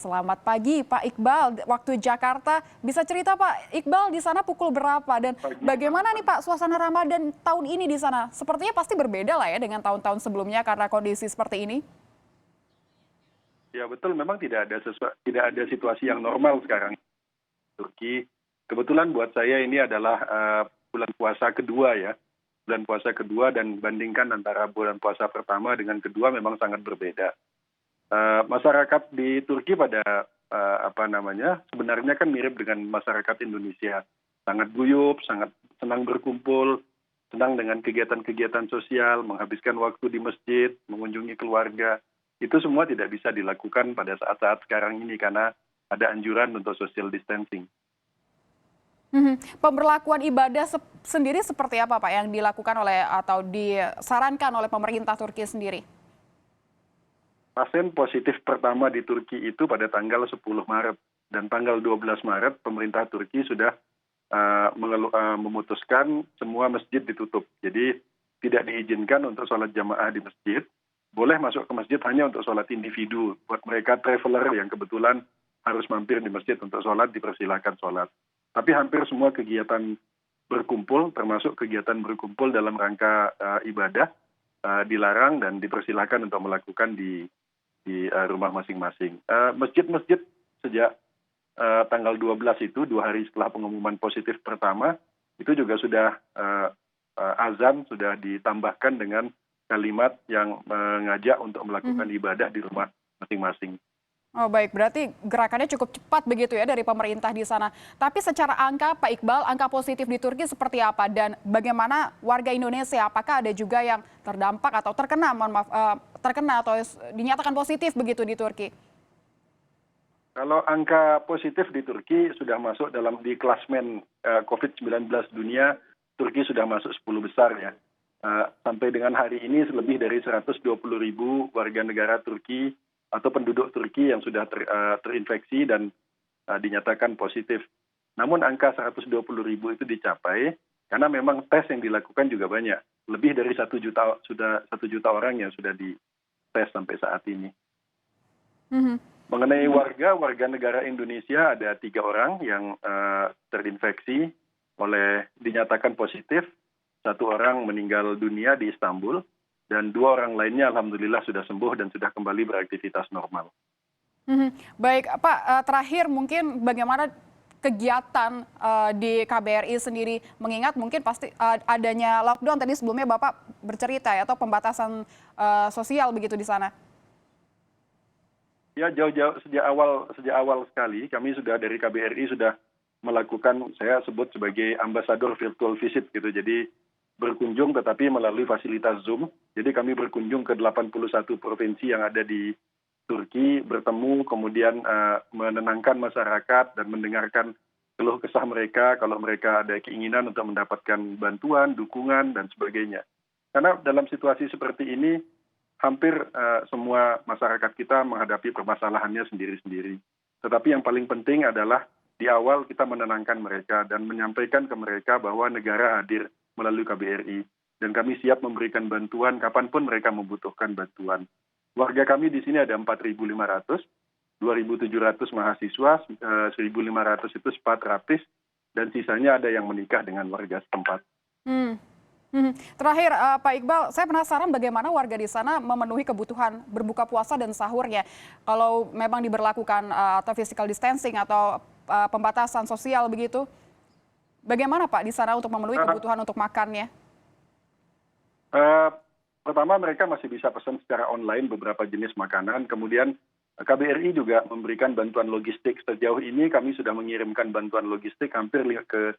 Selamat pagi Pak Iqbal, waktu Jakarta. Bisa cerita Pak Iqbal di sana pukul berapa dan Pagi. bagaimana nih Pak suasana Ramadan tahun ini di sana? Sepertinya pasti berbeda lah ya dengan tahun-tahun sebelumnya karena kondisi seperti ini. Ya betul, memang tidak ada situasi yang normal sekarang di Turki. Kebetulan buat saya ini adalah bulan puasa kedua ya. Bulan puasa kedua dan bandingkan antara bulan puasa pertama dengan kedua memang sangat berbeda. Masyarakat di Turki pada sebenarnya kan mirip dengan masyarakat Indonesia. Sangat guyup, sangat senang berkumpul, senang dengan kegiatan-kegiatan sosial, menghabiskan waktu di masjid, mengunjungi keluarga. Itu semua tidak bisa dilakukan pada saat-saat sekarang ini karena ada anjuran untuk social distancing. Pemberlakuan ibadah sendiri seperti apa Pak yang dilakukan oleh atau disarankan oleh pemerintah Turki sendiri? Pasien positif pertama di Turki itu pada tanggal 10 Maret dan tanggal 12 Maret pemerintah Turki sudah memutuskan semua masjid ditutup. Jadi tidak diizinkan untuk sholat jamaah di masjid. Boleh masuk ke masjid hanya untuk sholat individu. Buat mereka traveler yang kebetulan harus mampir di masjid untuk sholat, dipersilakan sholat. Tapi hampir semua kegiatan berkumpul, termasuk kegiatan berkumpul dalam rangka ibadah, dilarang dan dipersilakan untuk melakukan di rumah masing-masing. Masjid-masjid sejak tanggal 12 itu, 2 hari setelah pengumuman positif pertama, itu juga sudah azan sudah ditambahkan dengan kalimat yang mengajak untuk melakukan ibadah di rumah masing-masing. Oh baik, berarti gerakannya cukup cepat begitu ya dari pemerintah di sana. Tapi secara angka Pak Iqbal, angka positif di Turki seperti apa? Dan bagaimana warga Indonesia? Apakah ada juga yang terdampak atau terkena, terkena atau dinyatakan positif begitu di Turki? Kalau angka positif di Turki sudah masuk di klasmen COVID-19 dunia, Turki sudah masuk 10 besar ya. Sampai dengan hari ini lebih dari 120.000 warga negara Turki atau penduduk Turki yang sudah terinfeksi dan dinyatakan positif. Namun angka 120.000 itu dicapai karena memang tes yang dilakukan juga banyak. Lebih dari 1 juta orang yang sudah dites sampai saat ini. Mengenai warga negara Indonesia ada 3 orang yang terinfeksi dinyatakan positif. 1 orang meninggal dunia di Istanbul. Dan 2 orang lainnya alhamdulillah sudah sembuh dan sudah kembali beraktivitas normal. Baik Pak, terakhir mungkin bagaimana kegiatan di KBRI sendiri, mengingat mungkin pasti adanya lockdown tadi sebelumnya Bapak bercerita ya, atau pembatasan sosial begitu di sana. Ya jauh-jauh sejak awal sekali kami sudah dari KBRI sudah melakukan, saya sebut sebagai ambasador virtual visit gitu. Jadi berkunjung tetapi melalui fasilitas Zoom. Jadi kami berkunjung ke 81 provinsi yang ada di Turki, bertemu, kemudian menenangkan masyarakat dan mendengarkan keluh kesah mereka kalau mereka ada keinginan untuk mendapatkan bantuan, dukungan, dan sebagainya. Karena dalam situasi seperti ini, hampir semua masyarakat kita menghadapi permasalahannya sendiri-sendiri. Tetapi yang paling penting adalah di awal kita menenangkan mereka dan menyampaikan ke mereka bahwa negara hadir melalui KBRI. Dan kami siap memberikan bantuan kapanpun mereka membutuhkan bantuan. Warga kami di sini ada 4.500, 2.700 mahasiswa, 1.500 itu terapis, dan sisanya ada yang menikah dengan warga setempat. Terakhir Pak Iqbal, saya penasaran bagaimana warga di sana memenuhi kebutuhan berbuka puasa dan sahurnya. Kalau memang diberlakukan atau physical distancing atau pembatasan sosial begitu, bagaimana Pak di sana untuk memenuhi kebutuhan untuk makannya? Pertama mereka masih bisa pesan secara online beberapa jenis makanan. Kemudian KBRI juga memberikan bantuan logistik. Sejauh ini kami sudah mengirimkan bantuan logistik hampir ke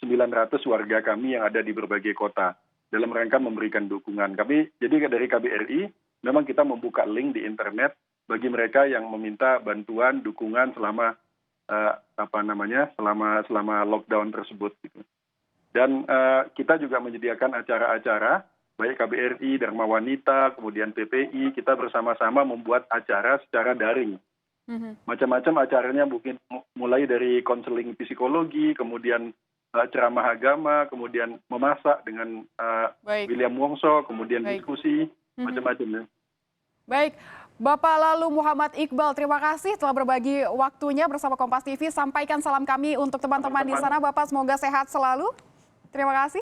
900 warga kami yang ada di berbagai kota dalam rangka memberikan dukungan. Jadi dari KBRI memang kita membuka link di internet bagi mereka yang meminta bantuan dukungan selama selama lockdown tersebut gitu. Dan kita juga menyediakan acara-acara baik KBRI, Dharma Wanita, kemudian PPI, kita bersama-sama membuat acara secara daring. Macam-macam acaranya mungkin mulai dari konseling psikologi, kemudian ceramah agama, kemudian memasak dengan William Wongso, kemudian diskusi, macam-macam ya. Baik, Bapak Lalu Muhammad Iqbal, terima kasih telah berbagi waktunya bersama Kompas TV. Sampaikan salam kami untuk teman-teman di sana. Bapak semoga sehat selalu. Terima kasih.